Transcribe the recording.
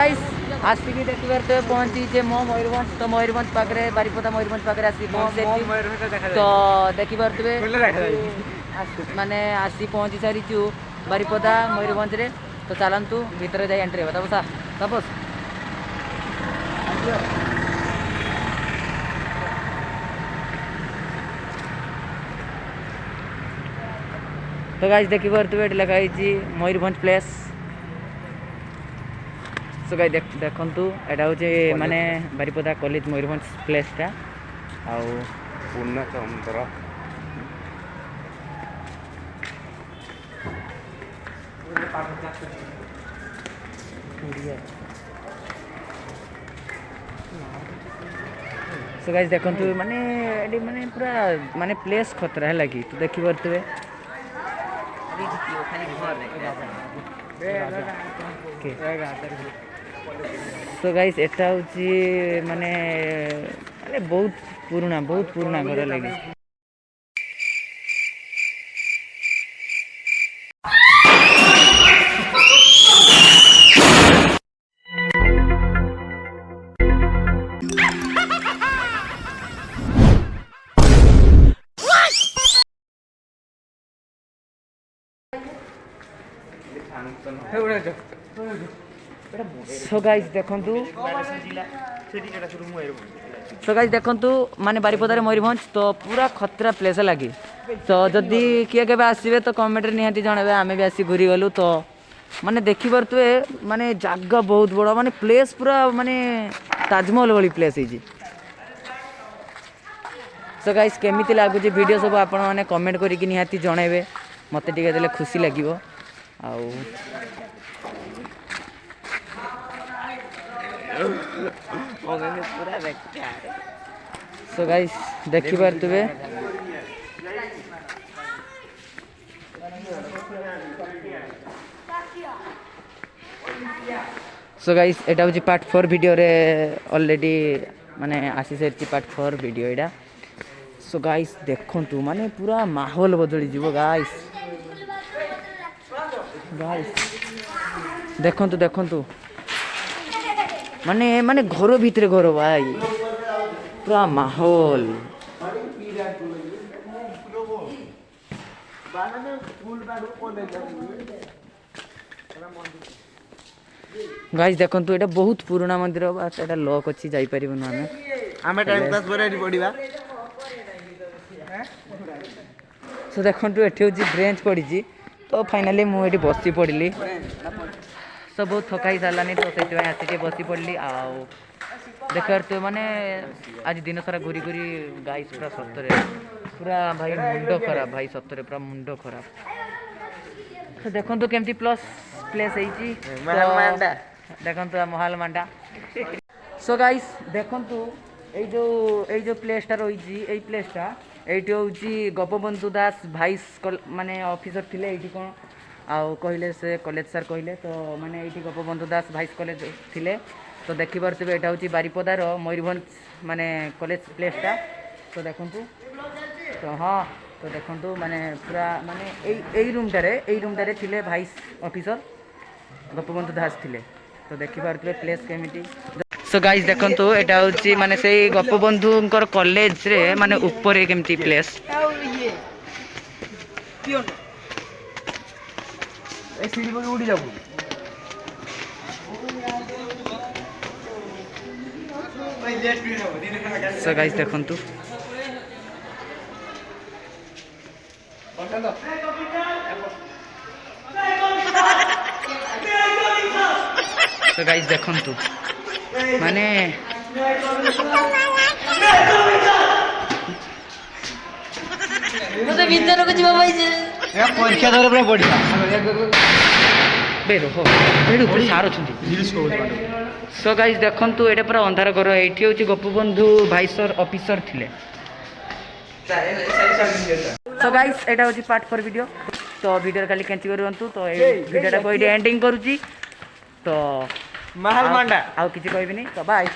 आसिकी देखिए तो पहुँची जे मो मयूरभंज तो मयूरभंज पाखे बारिपदा मयूरभंज पाखे आसिक पहुँची तो देखिपे माने आसी पहुँची सारीचु बारिपदा मयूरभंज रे तो चलतु भितर जाए एंट्री हो तपसा तपस तो गाइस देखिपे लिखाई मयूरभंज प्लेस सो गाइस देखंतु एटा होचे माने बारिपदा कॉलेज मयूरभंज प्लेस टा आउ पूर्ण चंद्र सो गाइस देखंतु माने एडी माने पूरा माने प्लेस खतरा है लगी तो देखि परतबे सो गाइस एटा होची माने माने बहुत पुराना घर लगी सो गाइस देखंतु माने बारिपदारे मयूरभंज तो पूरा खतरा प्लेस लगी तो जदि किए के आसबे तो कमेंट रे निहाती जणाबे आमे भी आसी घुरी गलु तो माने देखि परतुए माने जागा बहुत बड़ा माने प्लेस पूरा माने ताजमहल वाली प्लेस है जी। सो गाइस केमिति लागुची वीडियो सब आपण माने कमेंट करिक निहाती जणाइबे मते टिके देले खुशी लागिवो आउ सो गाइस देखि पारतुबे सो गाइस एटा होची पार्ट 4 वीडियो रे ऑलरेडी माने आसी सेरची पार्ट 4 वीडियो एटा। सो गाइस देखंतु माने पूरा माहौल बदली जीवो गाइस देखंतु माने माने घर भीतर घर भाई पूरा माहौल गाइस देखंतु एटा बहुत पुराना मंदिर बात एटा लॉक अछि जाई परिबनु आमे टाइम पास बरेडी पडिबा सो देखंतु एठी होची ब्रेंच पडिची तो फाइनली मु एठी बसी पड़ली सब बहुत थकाई सारानी तो से आसी बसी पड़ली आउ देखार तो माने आज दिन सारा घूरी घूरी गाइस पूरा सतरे पूरा भाई मुंडो खराब भाई सतरे पूरा मुंडो खराब तो देखंतु केमती प्लस प्लेस होईची देखंतु महल मांडा सो गाइस देखंतु ए जो प्लेसटा रही ए प्लेसटा एठी होची गोपबंधु दास भाइस माने ऑफिसर थिले एठी कोन आउ कहले से कॉलेज सर कहले तो माने एठी गोपबंधु दास भाइस कॉलेज थिले तो देखि परतबे एटा होची बारिपदार मयूरभंज माने कॉलेज प्लेसटा तो देखंतु तो हां तो देखंतु माने पूरा माने एई रूमटारे थिले भाइस ऑफिसर गोपबंधु दास थिले तो देखि परतबे प्लेस केमिटी। सो गाइस देखंतु एटा होची माने सेई गोपबंधुंकर कॉलेज रे माने ऊपर केमती प्लेस ए सीढ़ी पर उड़ी जाबू सो गाइस देखंतु सो गाइस देखंतु माने मते भीतर को जीवा भाई जे ए परीक्षा धरे पुरा पडिबा बेरो हो बेरो ऊपर सारो छुंती रील्स को सो गाइस देखंतु एटा पूरा अंधार घर एठी होची गोपबंधु भाइसर ऑफिसर थिले। सो गाइस एटा होची पार्ट 4 वीडियो तो वीडियो खाली कैंची करंतु तो ए वीडियोटा को एंडिंग करूची तो महल मांडा आउ किछि कहबिनी तो बाय।